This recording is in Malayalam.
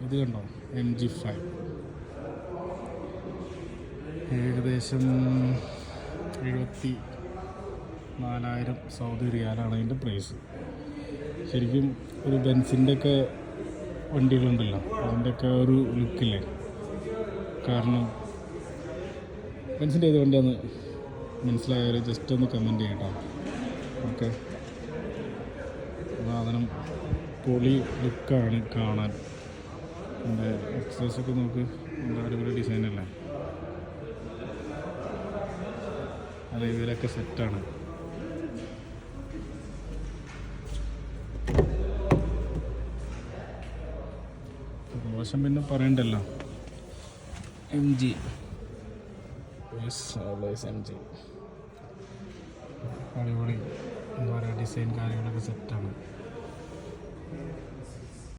ഇത് കണ്ടോ, MG5 ഏകദേശം 74,000 സൗദി റിയാലാണ് അതിൻ്റെ പ്രൈസ്. ശരിക്കും ഒരു ബെൻസിൻ്റെ ഒക്കെ വണ്ടികളുണ്ടല്ലോ, അതിൻ്റെയൊക്കെ ഒരു ലുക്കില്ലേ. കാരണം ബെൻസിൻ്റെ ഏത് വണ്ടിയാന്ന് മനസ്സിലായവർ ജസ്റ്റ് ഒന്ന് കമൻറ്റ് ചെയ്യട്ടോ. ഓക്കെ, സാധനം പൊളി ലുക്കാണ് കാണാൻ. എൻ്റെ എക്സസൈസൊക്കെ നോക്ക്, എന്താ അടിപൊളി ഡിസൈനല്ലേ. അത് ഇതിലൊക്കെ സെറ്റാണ്. മോശം പിന്നെ പറയണ്ടല്ലോ. MG അടിപൊളി, എന്താ പറയുക, ഡിസൈൻ കാര്യങ്ങളൊക്കെ സെറ്റാണ്.